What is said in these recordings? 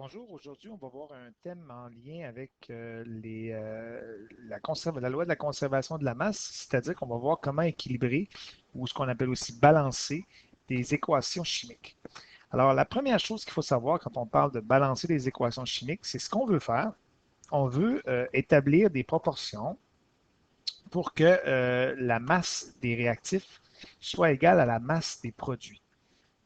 Bonjour, aujourd'hui, on va voir un thème en lien avec la loi de la conservation de la masse, c'est-à-dire qu'on va voir comment équilibrer ou ce qu'on appelle aussi balancer des équations chimiques. Alors, la première chose qu'il faut savoir quand on parle de balancer des équations chimiques, c'est ce qu'on veut faire. On veut établir des proportions pour que la masse des réactifs soit égale à la masse des produits.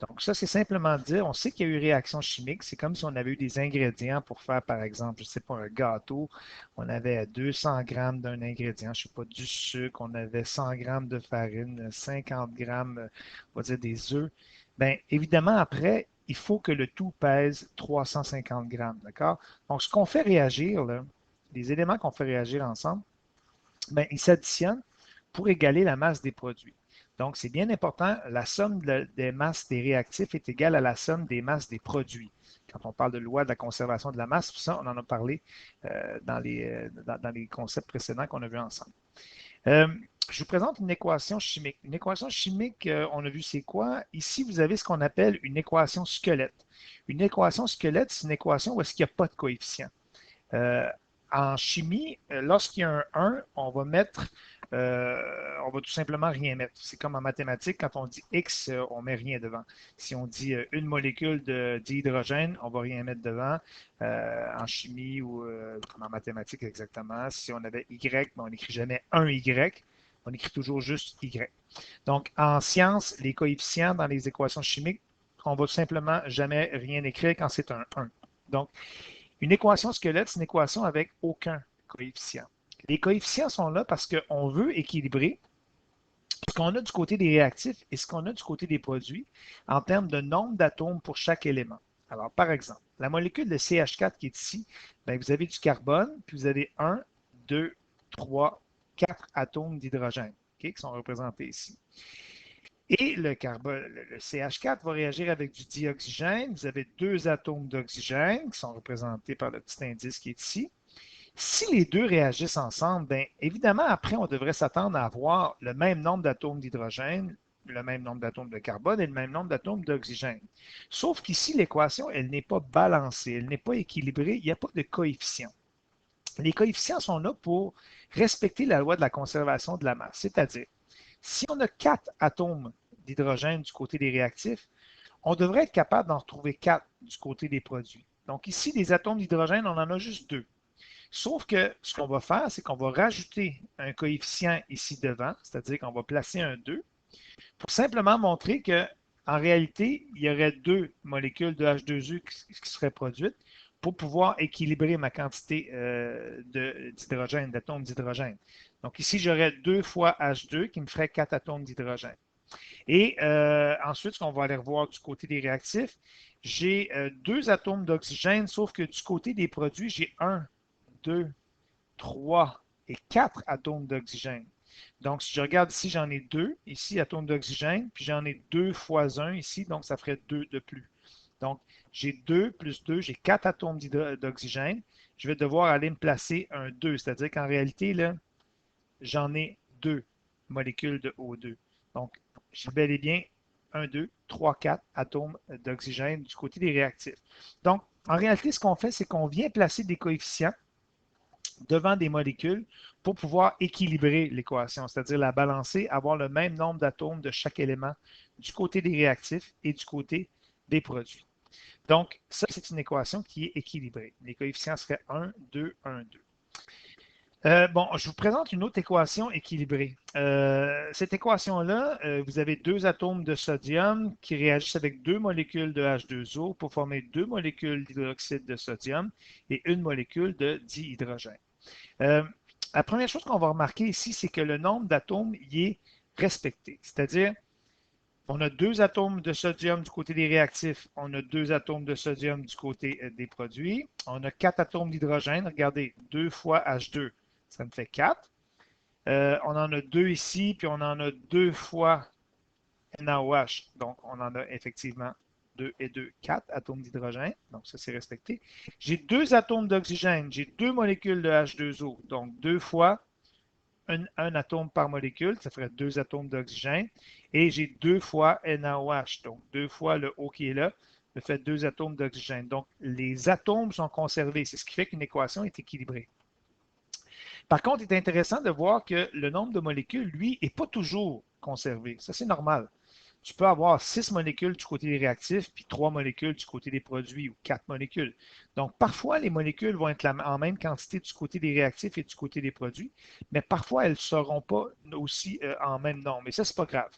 Donc, ça, c'est simplement dire, on sait qu'il y a eu réaction chimique. C'est comme si on avait eu des ingrédients pour faire, par exemple, je ne sais pas, un gâteau. On avait 200 grammes d'un ingrédient, je ne sais pas, du sucre. On avait 100 grammes de farine, 50 grammes, on va dire, des œufs. Bien, évidemment, après, il faut que le tout pèse 350 grammes, d'accord? Donc, ce qu'on fait réagir, là, les éléments qu'on fait réagir ensemble, bien, ils s'additionnent pour égaler la masse des produits. Donc, c'est bien important, la somme des masses des réactifs est égale à la somme des masses des produits. Quand on parle de loi de la conservation de la masse, ça, on en a parlé dans les concepts précédents qu'on a vus ensemble. Euh, je vous présente une équation chimique. Une équation chimique, on a vu c'est quoi? Ici, vous avez ce qu'on appelle une équation squelette. Une équation squelette, c'est une équation où est-ce qu'il n'y a pas de coefficient. Euh, En chimie, lorsqu'il y a un 1, on va tout simplement rien mettre. C'est comme en mathématiques, quand on dit X, on ne met rien devant. Si on dit une molécule d'hydrogène, on ne va rien mettre devant. En chimie ou comme en mathématiques exactement, si on avait Y, on n'écrit jamais un Y, on écrit toujours juste Y. Donc, en sciences, les coefficients dans les équations chimiques, on ne va tout simplement jamais rien écrire quand c'est un 1. Donc, une équation squelette, c'est une équation avec aucun coefficient. Les coefficients sont là parce qu'on veut équilibrer ce qu'on a du côté des réactifs et ce qu'on a du côté des produits en termes de nombre d'atomes pour chaque élément. Alors, par exemple, la molécule de CH4 qui est ici, bien, vous avez du carbone, puis vous avez 1, 2, 3, 4 atomes d'hydrogène qui sont représentés ici. Et le CH4 va réagir avec du dioxygène. Vous avez deux atomes d'oxygène qui sont représentés par le petit indice qui est ici. Si les deux réagissent ensemble, bien évidemment, après, on devrait s'attendre à avoir le même nombre d'atomes d'hydrogène, le même nombre d'atomes de carbone et le même nombre d'atomes d'oxygène. Sauf qu'ici, l'équation, elle n'est pas balancée, elle n'est pas équilibrée, il n'y a pas de coefficient. Les coefficients sont là pour respecter la loi de la conservation de la masse, c'est-à-dire, si on a 4 atomes d'hydrogène du côté des réactifs, on devrait être capable d'en retrouver 4 du côté des produits. Donc ici, les atomes d'hydrogène, on en a juste 2. Sauf que ce qu'on va faire, c'est qu'on va rajouter un coefficient ici devant, c'est-à-dire qu'on va placer un 2 pour simplement montrer que en réalité, il y aurait deux molécules de H2O qui seraient produites pour pouvoir équilibrer ma quantité d'hydrogène, d'atomes d'hydrogène. Donc ici, j'aurais 2 fois H2 qui me ferait 4 atomes d'hydrogène. Et ensuite, ce qu'on va aller revoir du côté des réactifs, j'ai deux atomes d'oxygène, sauf que du côté des produits, j'ai 1, 2, 3 et 4 atomes d'oxygène. Donc, si je regarde ici, j'en ai 2, ici, atomes d'oxygène, puis j'en ai 2 fois 1 ici, donc ça ferait 2 de plus. Donc, j'ai 2 plus 2, j'ai 4 atomes d'oxygène. Je vais devoir aller me placer un 2, c'est-à-dire qu'en réalité, là, j'en ai 2 molécules de O2. Donc, j'ai bel et bien 1, 2, 3, 4 atomes d'oxygène du côté des réactifs. Donc, en réalité, ce qu'on fait, c'est qu'on vient placer des coefficients devant des molécules pour pouvoir équilibrer l'équation, c'est-à-dire la balancer, avoir le même nombre d'atomes de chaque élément du côté des réactifs et du côté des produits. Donc, ça, c'est une équation qui est équilibrée. Les coefficients seraient 1, 2, 1, 2. Bon, je vous présente une autre équation équilibrée. Cette équation-là, vous avez deux atomes de sodium qui réagissent avec deux molécules de H2O pour former deux molécules d'hydroxyde de sodium et une molécule de dihydrogène. Euh, la première chose qu'on va remarquer ici, c'est que le nombre d'atomes y est respecté. C'est-à-dire, on a deux atomes de sodium du côté des réactifs, on a deux atomes de sodium du côté des produits, on a quatre atomes d'hydrogène. Regardez, 2 fois H2, ça me fait 4. On en a deux ici, puis on en a deux fois NaOH. Donc, on en a effectivement 2 et 2, 4 atomes d'hydrogène. Donc, ça, c'est respecté. J'ai deux atomes d'oxygène. J'ai deux molécules de H2O. Donc, deux fois un atome par molécule. Ça ferait deux atomes d'oxygène. Et j'ai deux fois NaOH. Donc, deux fois le O qui est là. me fait 2 atomes d'oxygène. Donc, les atomes sont conservés. C'est ce qui fait qu'une équation est équilibrée. Par contre, il est intéressant de voir que le nombre de molécules, lui, n'est pas toujours conservé. Ça, c'est normal. Tu peux avoir 6 molécules du côté des réactifs, puis 3 molécules du côté des produits, ou 4 molécules. Donc, parfois, les molécules vont être en même quantité du côté des réactifs et du côté des produits, mais parfois, elles ne seront pas aussi en même nombre. Mais ça, ce n'est pas grave.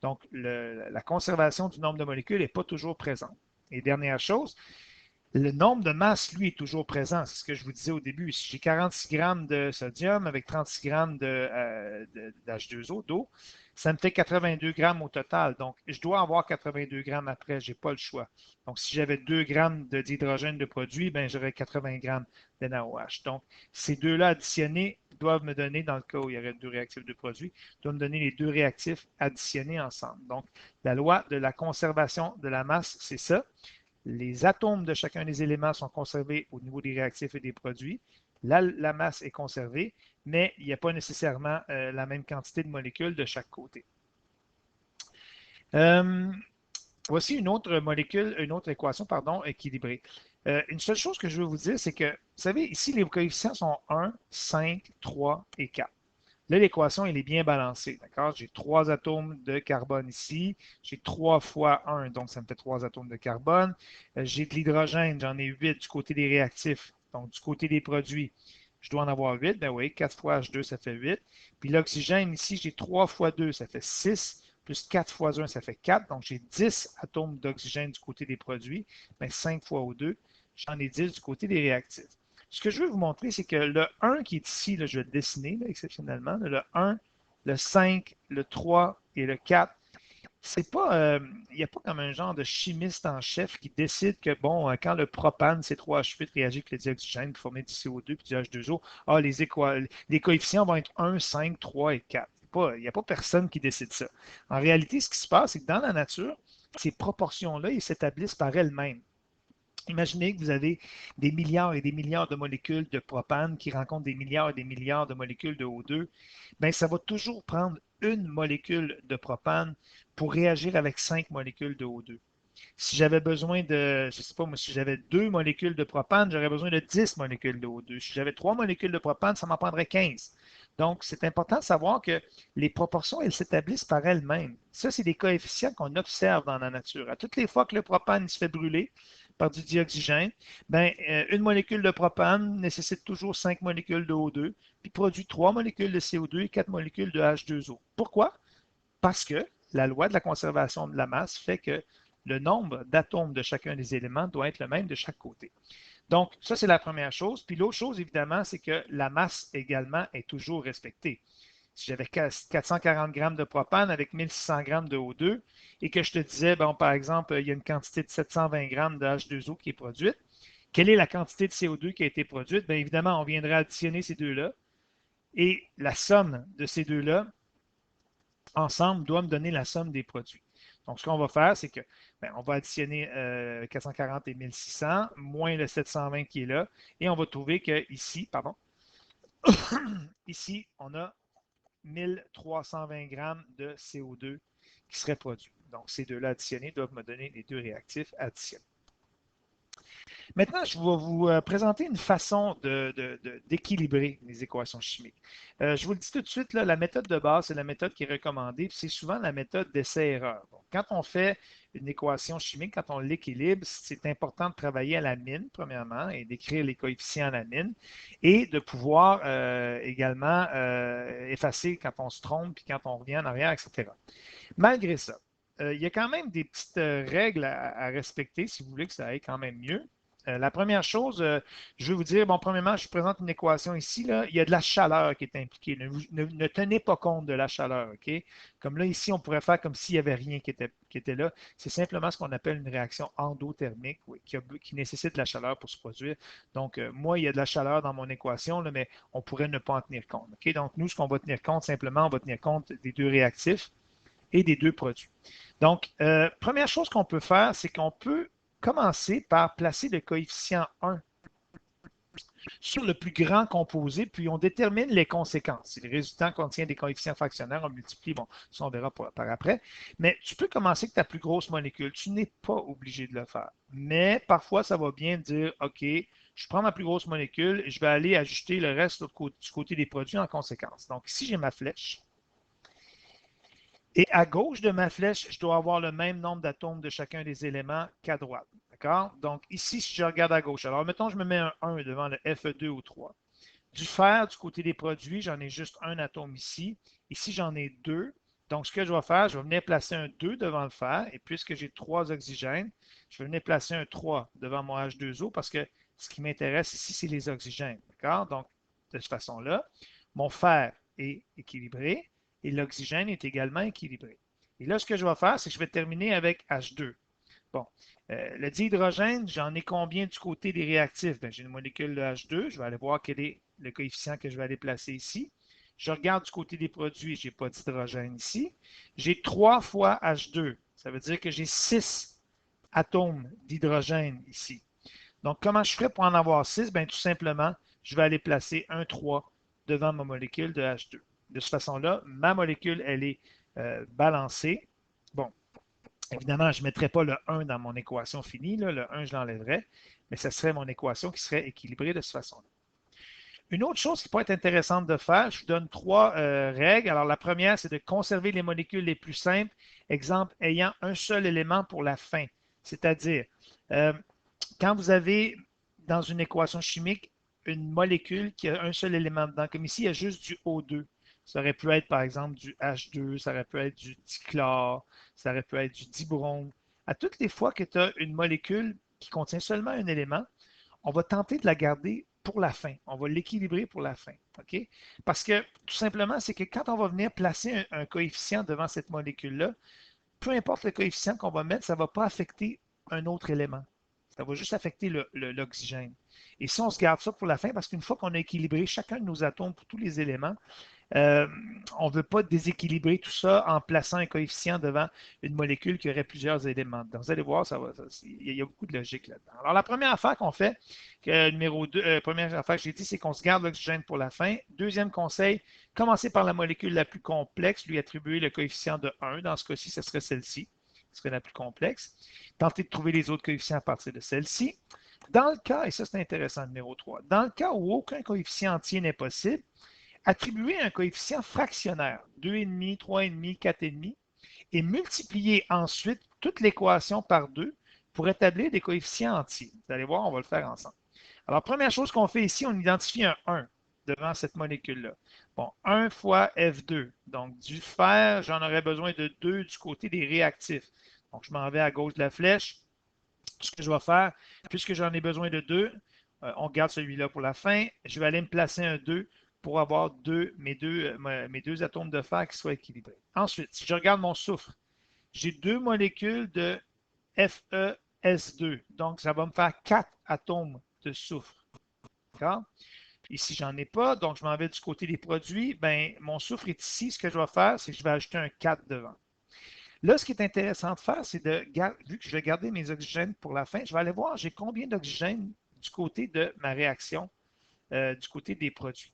Donc, la conservation du nombre de molécules n'est pas toujours présente. Et dernière chose, le nombre de masses, lui, est toujours présent. C'est ce que je vous disais au début. Si j'ai 46 grammes de sodium avec 36 grammes d'H2O, d'eau, ça me fait 82 grammes au total. Donc, je dois avoir 82 grammes après. Je n'ai pas le choix. Donc, si j'avais 2 grammes d'hydrogène de produit, ben, j'aurais 80 grammes de NaOH. Donc, ces deux-là additionnés doivent me donner, dans le cas où il y aurait 2 réactifs de produits, doivent me donner les 2 réactifs additionnés ensemble. Donc, la loi de la conservation de la masse, c'est ça. Les atomes de chacun des éléments sont conservés au niveau des réactifs et des produits. La masse est conservée, mais il n'y a pas nécessairement la même quantité de molécules de chaque côté. Voici une autre molécule, une autre équation, pardon, équilibrée. Une seule chose que je veux vous dire, c'est que, vous savez, ici, les coefficients sont 1, 5, 3 et 4. Là, l'équation, elle est bien balancée, d'accord? J'ai 3 atomes de carbone ici. J'ai 3 fois 1, donc ça me fait 3 atomes de carbone. J'ai de l'hydrogène, j'en ai 8 du côté des réactifs. Donc, du côté des produits, je dois en avoir 8. Ben oui, 4 fois H2, ça fait 8. Puis l'oxygène, ici, j'ai 3 fois 2, ça fait 6. Plus 4 fois 1, ça fait 4. Donc, j'ai 10 atomes d'oxygène du côté des produits. Ben, 5 fois O2, j'en ai 10 du côté des réactifs. Ce que je veux vous montrer, c'est que le 1 qui est ici, là, je vais le dessiner là, exceptionnellement, le 1, le 5, le 3 et le 4, c'est pas, il n'y a pas comme un genre de chimiste en chef qui décide que, bon, quand le propane, C3H8 réagit avec le dioxygène pour former du CO2 puis du H2O, les coefficients vont être 1, 5, 3 et 4. Il n'y a pas personne qui décide ça. En réalité, ce qui se passe, c'est que dans la nature, ces proportions-là, ils s'établissent par elles-mêmes. Imaginez que vous avez des milliards et des milliards de molécules de propane qui rencontrent des milliards et des milliards de molécules de O2. Bien, ça va toujours prendre une molécule de propane pour réagir avec 5 molécules de O2. Si j'avais besoin de, je ne sais pas moi, si j'avais 2 molécules de propane, j'aurais besoin de 10 molécules de O2. Si j'avais 3 molécules de propane, ça m'en prendrait 15. Donc, c'est important de savoir que les proportions, elles s'établissent par elles-mêmes. Ça, c'est des coefficients qu'on observe dans la nature. À toutes les fois que le propane se fait brûler par du dioxygène, ben, une molécule de propane nécessite toujours 5 molécules de O2, puis produit 3 molécules de CO2 et 4 molécules de H2O. Pourquoi? Parce que la loi de la conservation de la masse fait que le nombre d'atomes de chacun des éléments doit être le même de chaque côté. Donc, ça, c'est la première chose. Puis l'autre chose, évidemment, c'est que la masse également est toujours respectée. Si j'avais 440 grammes de propane avec 1600 grammes de O2 et que je te disais, bon, par exemple, il y a une quantité de 720 grammes de H2O qui est produite, quelle est la quantité de CO2 qui a été produite? Bien évidemment, on viendrait additionner ces deux-là et la somme de ces deux-là ensemble doit me donner la somme des produits. Donc, ce qu'on va faire, c'est que on va additionner 440 et 1600 moins le 720 qui est là et on va trouver que ici, pardon, ici, on a 1320 grammes de CO2 qui seraient produits. Donc, ces deux-là additionnés doivent me donner les deux réactifs additionnés. Maintenant, je vais vous présenter une façon d'équilibrer les équations chimiques. Je vous le dis tout de suite, là, la méthode de base, c'est la méthode qui est recommandée, puis c'est souvent la méthode d'essai-erreur. Bon, quand on fait une équation chimique, quand on l'équilibre, c'est important de travailler à la mine, premièrement, et d'écrire les coefficients à la mine, et de pouvoir également effacer quand on se trompe, puis quand on revient en arrière, etc. Malgré ça, il y a quand même des petites règles à respecter si vous voulez que ça aille quand même mieux. La première chose, je vais vous dire, bon, premièrement, je vous présente une équation ici, là, il y a de la chaleur qui est impliquée. Ne tenez pas compte de la chaleur, OK? Comme là, ici, on pourrait faire comme s'il n'y avait rien qui était là. C'est simplement ce qu'on appelle une réaction endothermique, oui, qui nécessite de la chaleur pour se produire. Donc, moi, il y a de la chaleur dans mon équation, là, mais on pourrait ne pas en tenir compte. OK? Donc, nous, ce qu'on va tenir compte, simplement, on va tenir compte des deux réactifs et des deux produits. Donc, première chose qu'on peut faire, c'est qu'on peut commencer par placer le coefficient 1 sur le plus grand composé, puis on détermine les conséquences. Si le résultat contient des coefficients fractionnaires, on multiplie, bon, ça on verra par après. Mais tu peux commencer avec ta plus grosse molécule. Tu n'es pas obligé de le faire. Mais parfois, ça va bien dire, OK, je prends ma plus grosse molécule et je vais aller ajuster le reste du côté des produits en conséquence. Donc ici, j'ai ma flèche. Et à gauche de ma flèche, je dois avoir le même nombre d'atomes de chacun des éléments qu'à droite. D'accord? Donc ici, si je regarde à gauche, alors mettons, je me mets un 1 devant le Fe2 ou 3. Du fer, du côté des produits, j'en ai juste un atome ici. Ici, j'en ai deux. Donc, ce que je vais faire, je vais venir placer un 2 devant le fer. Et puisque j'ai 3 oxygènes, je vais venir placer un 3 devant mon H2O parce que ce qui m'intéresse ici, c'est les oxygènes. D'accord? Donc, de cette façon-là, mon fer est équilibré et l'oxygène est également équilibré. Et là, ce que je vais faire, c'est que je vais terminer avec H2. Bon, le dihydrogène, j'en ai combien du côté des réactifs? J'ai une molécule de H2. Je vais aller voir quel est le coefficient que je vais aller placer ici. Je regarde du côté des produits, je n'ai pas d'hydrogène ici. J'ai 3 fois H2. Ça veut dire que j'ai 6 atomes d'hydrogène ici. Donc, comment je ferais pour en avoir 6? Tout simplement, je vais aller placer un 3 devant ma molécule de H2. De cette façon-là, ma molécule, elle est balancée. Bon, évidemment, je ne mettrai pas le 1 dans mon équation finie. Là. Le 1, je l'enlèverais, mais ce serait mon équation qui serait équilibrée de cette façon-là. Une autre chose qui peut être intéressante de faire, je vous donne 3 règles. Alors, la première, c'est de conserver les molécules les plus simples, exemple ayant un seul élément pour la fin. C'est-à-dire, quand vous avez dans une équation chimique une molécule qui a un seul élément dedans, comme ici, il y a juste du O2. Ça aurait pu être, par exemple, du H2, ça aurait pu être du dichlore, ça aurait pu être du dibrome. À toutes les fois que tu as une molécule qui contient seulement un élément, on va tenter de la garder pour la fin. On va l'équilibrer pour la fin. OK? Parce que, tout simplement, c'est que quand on va venir placer un coefficient devant cette molécule-là, peu importe le coefficient qu'on va mettre, ça ne va pas affecter un autre élément. Ça va juste affecter l'oxygène. Et si on se garde ça pour la fin, parce qu'une fois qu'on a équilibré chacun de nos atomes pour tous les éléments, euh, on ne veut pas déséquilibrer tout ça en plaçant un coefficient devant une molécule qui aurait plusieurs éléments. Donc, vous allez voir, il y a beaucoup de logique là-dedans. Alors, la première affaire qu'on fait, numéro 2, première affaire que j'ai dit, c'est qu'on se garde l'oxygène pour la fin. Deuxième conseil, commencer par la molécule la plus complexe, lui attribuer le coefficient de 1. Dans ce cas-ci, ce serait celle-ci, ce serait la plus complexe. Tenter de trouver les autres coefficients à partir de celle-ci. Dans le cas, et ça c'est intéressant, numéro 3, dans le cas où aucun coefficient entier n'est possible, attribuer un coefficient fractionnaire, 2,5, 3,5, 4,5, et multiplier ensuite toute l'équation par 2 pour établir des coefficients entiers. Vous allez voir, on va le faire ensemble. Alors, première chose qu'on fait ici, on identifie un 1 devant cette molécule-là. Bon, 1 fois F2. Donc, du fer, j'en aurais besoin de 2 du côté des réactifs. Donc, je m'en vais à gauche de la flèche. Ce que je vais faire, puisque j'en ai besoin de 2, on garde celui-là pour la fin. Je vais aller me placer un 2 pour avoir mes deux atomes de fer qui soient équilibrés. Ensuite, si je regarde mon soufre, j'ai 2 molécules de FeS2. Donc, ça va me faire 4 atomes de soufre. D'accord? Ici, j'en ai pas, donc je m'en vais du côté des produits. Mon soufre est ici. Ce que je vais faire, c'est que je vais ajouter un 4 devant. Là, ce qui est intéressant de faire, c'est vu que je vais garder mes oxygènes pour la fin, je vais aller voir j'ai combien d'oxygène du côté de ma réaction, du côté des produits.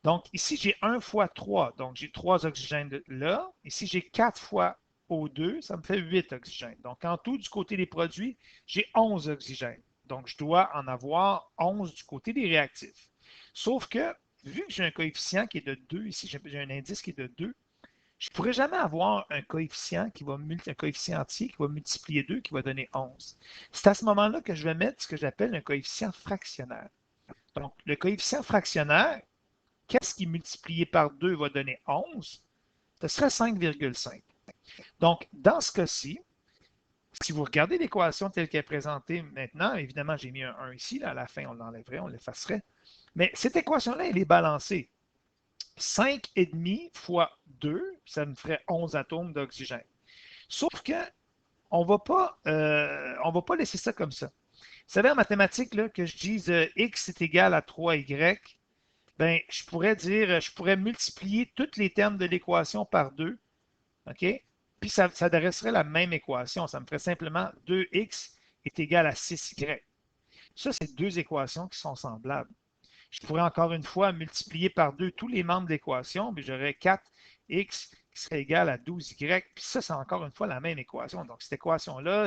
Donc, ici, j'ai 1 fois 3, donc j'ai 3 oxygènes là. Ici, j'ai 4 fois O2, ça me fait 8 oxygènes. Donc, en tout, du côté des produits, j'ai 11 oxygènes. Donc, je dois en avoir 11 du côté des réactifs. Sauf que, vu que j'ai un coefficient qui est de 2, ici, j'ai un indice qui est de 2, je ne pourrais jamais avoir un coefficient un coefficient entier qui va multiplier 2, qui va donner 11. C'est à ce moment-là que je vais mettre ce que j'appelle un coefficient fractionnaire. Donc, le coefficient fractionnaire, qu'est-ce qui multiplié par 2 va donner 11? Ce serait 5,5. Donc, dans ce cas-ci, si vous regardez l'équation telle qu'elle est présentée maintenant, évidemment, j'ai mis un 1 ici, là, à la fin, on l'enlèverait, on l'effacerait. Mais cette équation-là, elle est balancée. 5,5 fois 2, ça me ferait 11 atomes d'oxygène. Sauf que on va va pas laisser ça comme ça. Vous savez, en mathématiques, là, que je dise x est égal à 3y, je pourrais multiplier tous les termes de l'équation par 2, OK? Puis ça dresserait la même équation. Ça me ferait simplement 2x est égal à 6y. Ça, c'est deux équations qui sont semblables. Je pourrais encore une fois multiplier par 2 tous les membres de l'équation, mais j'aurais 4x qui serait égal à 12y. Puis ça, c'est encore une fois la même équation. Donc, cette équation-là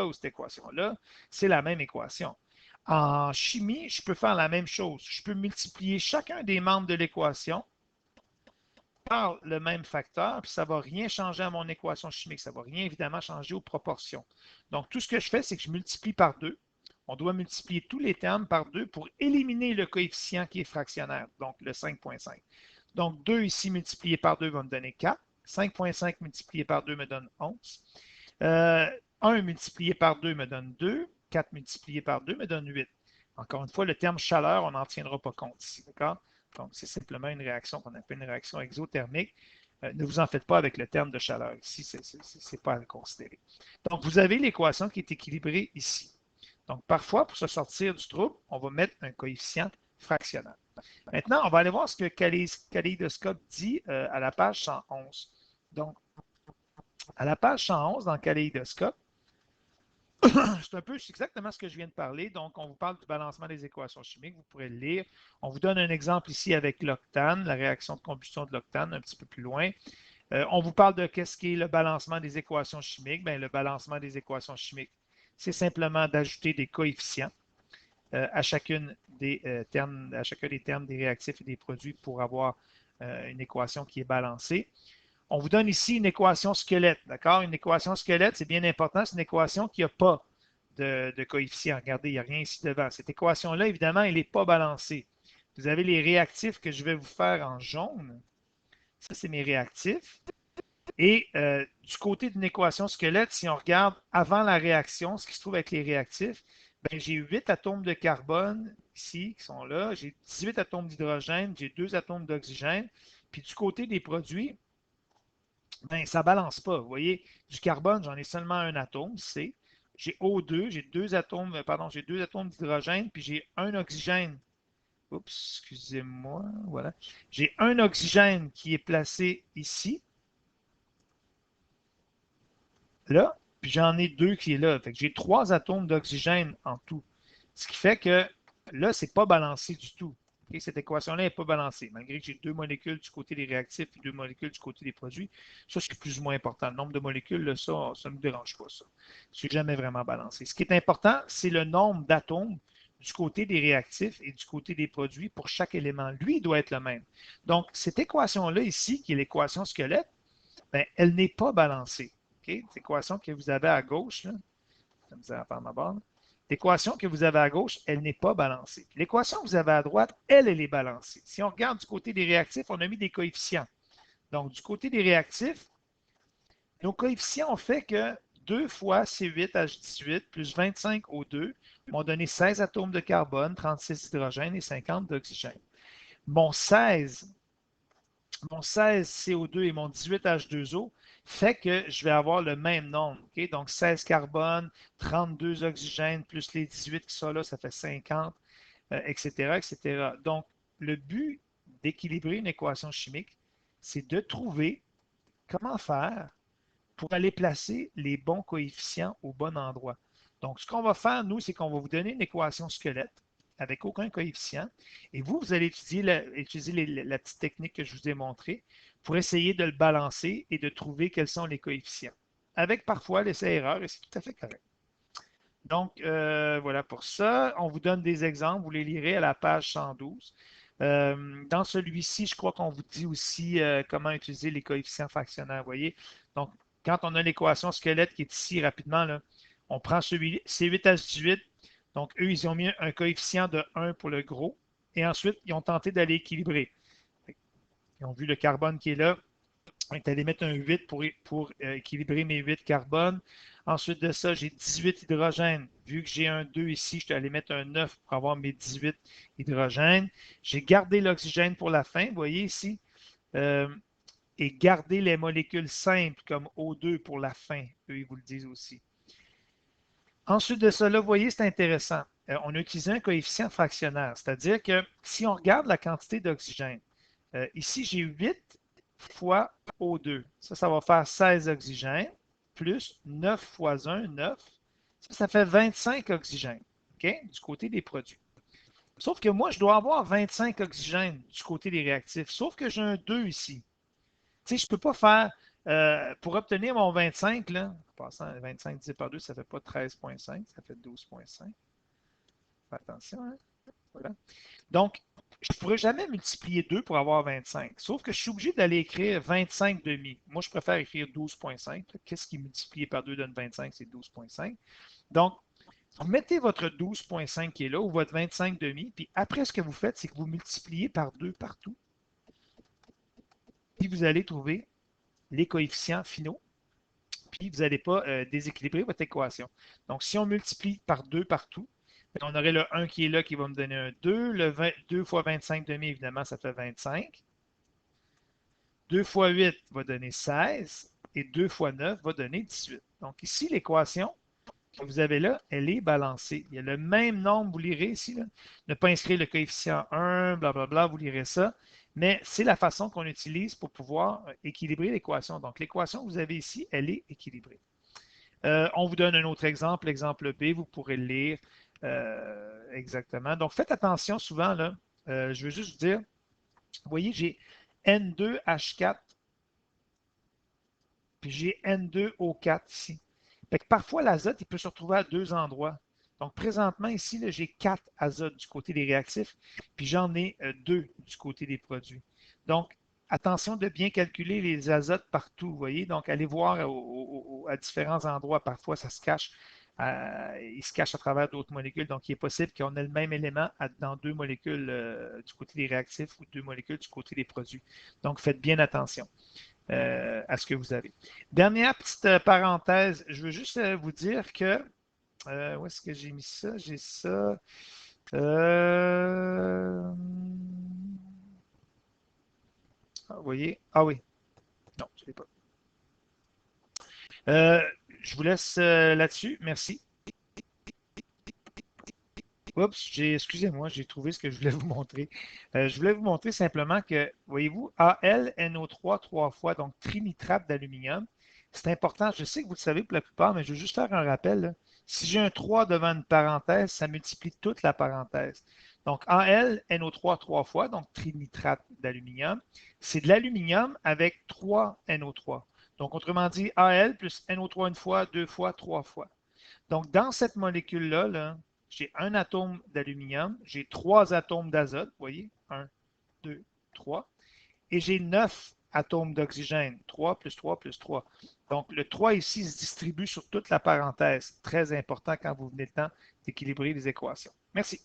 ou cette équation-là, c'est la même équation. En chimie, je peux faire la même chose. Je peux multiplier chacun des membres de l'équation par le même facteur, puis ça ne va rien changer à mon équation chimique. Ça ne va rien évidemment changer aux proportions. Donc, tout ce que je fais, c'est que je multiplie par 2. On doit multiplier tous les termes par 2 pour éliminer le coefficient qui est fractionnaire, donc le 5,5. Donc, 2 ici multiplié par 2 va me donner 4. 5,5 multiplié par 2 me donne 11. 1 multiplié par 2 me donne 2. 4 multiplié par 2 me donne 8. Encore une fois, le terme chaleur, on n'en tiendra pas compte ici, d'accord? Donc, c'est simplement une réaction qu'on appelle une réaction exothermique. Ne vous en faites pas avec le terme de chaleur ici, ce n'est pas à considérer. Donc, vous avez l'équation qui est équilibrée ici. Donc, parfois, pour se sortir du trouble, on va mettre un coefficient fractionnel. Maintenant, on va aller voir ce que Kaléidoscope dit à la page 111. Donc, à la page 111 dans Kaléidoscope, c'est exactement ce que je viens de parler. Donc, on vous parle du balancement des équations chimiques. Vous pourrez le lire. On vous donne un exemple ici avec l'octane, la réaction de combustion de l'octane, un petit peu plus loin. On vous parle de qu'est-ce qu'est le balancement des équations chimiques. Bien, le balancement des équations chimiques, c'est simplement d'ajouter des coefficients à chacun des termes des réactifs et des produits pour avoir une équation qui est balancée. On vous donne ici une équation squelette, d'accord? Une équation squelette, c'est bien important, c'est une équation qui n'a pas de coefficient. Regardez, il n'y a rien ici devant. Cette équation-là, évidemment, elle n'est pas balancée. Vous avez les réactifs que je vais vous faire en jaune. Ça, c'est mes réactifs. Et du côté d'une équation squelette, si on regarde avant la réaction, ce qui se trouve avec les réactifs, ben, j'ai 8 atomes de carbone ici qui sont là. J'ai 18 atomes d'hydrogène, j'ai 2 atomes d'oxygène. Puis du côté des produits, ben, ça ne balance pas. Vous voyez, du carbone, j'en ai seulement un atome, C. J'ai O2, j'ai deux atomes d'hydrogène, puis j'ai un oxygène. Oups, excusez-moi. Voilà. J'ai un oxygène qui est placé ici, là, puis j'en ai deux qui est là. Fait que j'ai 3 atomes d'oxygène en tout. Ce qui fait que là, c'est pas balancé du tout. Okay? Cette équation-là n'est pas balancée, malgré que j'ai 2 molécules du côté des réactifs et 2 molécules du côté des produits. Ça, c'est plus ou moins important. Le nombre de molécules, là, ça ne nous dérange pas, ça. C'est jamais vraiment balancé. Ce qui est important, c'est le nombre d'atomes du côté des réactifs et du côté des produits pour chaque élément. Lui, il doit être le même. Donc, cette équation-là ici, qui est l'équation squelette, ben, elle n'est pas balancée. Okay? L'équation que vous avez à gauche, là, l'équation que vous avez à gauche, elle n'est pas balancée. L'équation que vous avez à droite, elle est balancée. Si on regarde du côté des réactifs, on a mis des coefficients. Donc, du côté des réactifs, nos coefficients ont fait que 2 fois C8H18 plus 25O2 m'ont donné 16 atomes de carbone, 36 d'hydrogène et 50 d'oxygène. Mon 16 CO2 et mon 18 H2O fait que je vais avoir le même nombre. Okay? Donc 16 carbone, 32 oxygène, plus les 18 qui sont là, ça fait 50, etc., etc. Donc, le but d'équilibrer une équation chimique, c'est de trouver comment faire pour aller placer les bons coefficients au bon endroit. Donc, ce qu'on va faire, nous, c'est qu'on va vous donner une équation squelette avec aucun coefficient. Et vous allez utiliser la petite technique que je vous ai montrée pour essayer de le balancer et de trouver quels sont les coefficients. Avec parfois l'essai-erreur, et c'est tout à fait correct. Donc, voilà pour ça. On vous donne des exemples. Vous les lirez à la page 112. Dans celui-ci, je crois qu'on vous dit aussi comment utiliser les coefficients fractionnaires. Vous voyez? Donc, quand on a l'équation squelette qui est ici rapidement, là, on prend celui C8H18. Donc, eux, ils ont mis un coefficient de 1 pour le gros. Et ensuite, ils ont tenté d'aller équilibrer. Ils ont vu le carbone qui est là. On est allé mettre un 8 pour équilibrer mes 8 carbone. Ensuite de ça, j'ai 18 hydrogènes. Vu que j'ai un 2 ici, je suis allé mettre un 9 pour avoir mes 18 hydrogènes. J'ai gardé l'oxygène pour la fin, vous voyez ici. Et gardé les molécules simples comme O2 pour la fin. Eux, ils vous le disent aussi. Ensuite de ça, là, vous voyez, c'est intéressant. On a utilisé un coefficient fractionnaire, c'est-à-dire que si on regarde la quantité d'oxygène, ici, j'ai 8 fois O2. Ça va faire 16 oxygènes, plus 9 fois 1, 9. Ça fait 25 oxygènes. OK? Du côté des produits. Sauf que moi, je dois avoir 25 oxygène du côté des réactifs. Sauf que j'ai un 2 ici. Tu sais, je ne peux pas faire, pour obtenir mon 25, là, en passant 25 divisé par 2, ça ne fait pas 13,5, ça fait 12,5. Attention, hein? Voilà. Donc, je ne pourrais jamais multiplier 2 pour avoir 25. Sauf que je suis obligé d'aller écrire 25 demi. Moi, je préfère écrire 12,5. Qu'est-ce qui multiplié par 2 donne 25? C'est 12,5. Donc, vous mettez votre 12,5 qui est là, ou votre 25 demi, puis après, ce que vous faites, c'est que vous multipliez par 2 partout. Puis vous allez trouver les coefficients finaux, puis vous n'allez pas déséquilibrer votre équation. Donc, si on multiplie par 2 partout, on aurait le 1 qui est là qui va me donner un 2. Le 2 fois 25 demi, évidemment, ça fait 25. 2 fois 8 va donner 16. Et 2 fois 9 va donner 18. Donc, ici, l'équation que vous avez là, elle est balancée. Il y a le même nombre, vous lirez ici. Là. Ne pas inscrire le coefficient 1, blablabla, vous lirez ça. Mais c'est la façon qu'on utilise pour pouvoir équilibrer l'équation. Donc, l'équation que vous avez ici, elle est équilibrée. On vous donne un autre exemple, l'exemple B, vous pourrez le lire exactement. Donc, faites attention souvent, là, je veux juste vous dire, vous voyez, j'ai N2H4, puis j'ai N2O4 ici. Fait que parfois, l'azote, il peut se retrouver à deux endroits. Donc, présentement, ici, j'ai 4 azotes du côté des réactifs, puis j'en ai 2 du côté des produits. Donc, attention de bien calculer les azotes partout, vous voyez. Donc, allez voir à différents endroits. Parfois, ça se cache. Il se cache à travers d'autres molécules. Donc, il est possible qu'on ait le même élément dans 2 molécules du côté des réactifs ou 2 molécules du côté des produits. Donc, faites bien attention à ce que vous avez. Dernière petite parenthèse, je veux juste vous dire que, où est-ce que j'ai mis ça? J'ai ça. Vous voyez? Ah oui. Non, je ne l'ai pas. Euh, je vous laisse là-dessus. Merci. Oups, excusez-moi, j'ai trouvé ce que je voulais vous montrer. Je voulais vous montrer simplement que, voyez-vous, AlNO3 trois fois, donc trinitrate d'aluminium. C'est important, je sais que vous le savez pour la plupart, mais je veux juste faire un rappel. Là. Si j'ai un 3 devant une parenthèse, ça multiplie toute la parenthèse. Donc AlNO3 trois fois, donc trinitrate d'aluminium, c'est de l'aluminium avec 3 NO3. Donc autrement dit, Al plus NO3 une fois, deux fois, trois fois. Donc, dans cette molécule-là, là, j'ai un atome d'aluminium, j'ai 3 atomes d'azote, vous voyez, un, 2, 3, et j'ai 9 atomes d'oxygène, 3 plus 3 plus 3. Donc, le 3 ici se distribue sur toute la parenthèse. Très important quand vous venez le temps d'équilibrer les équations. Merci.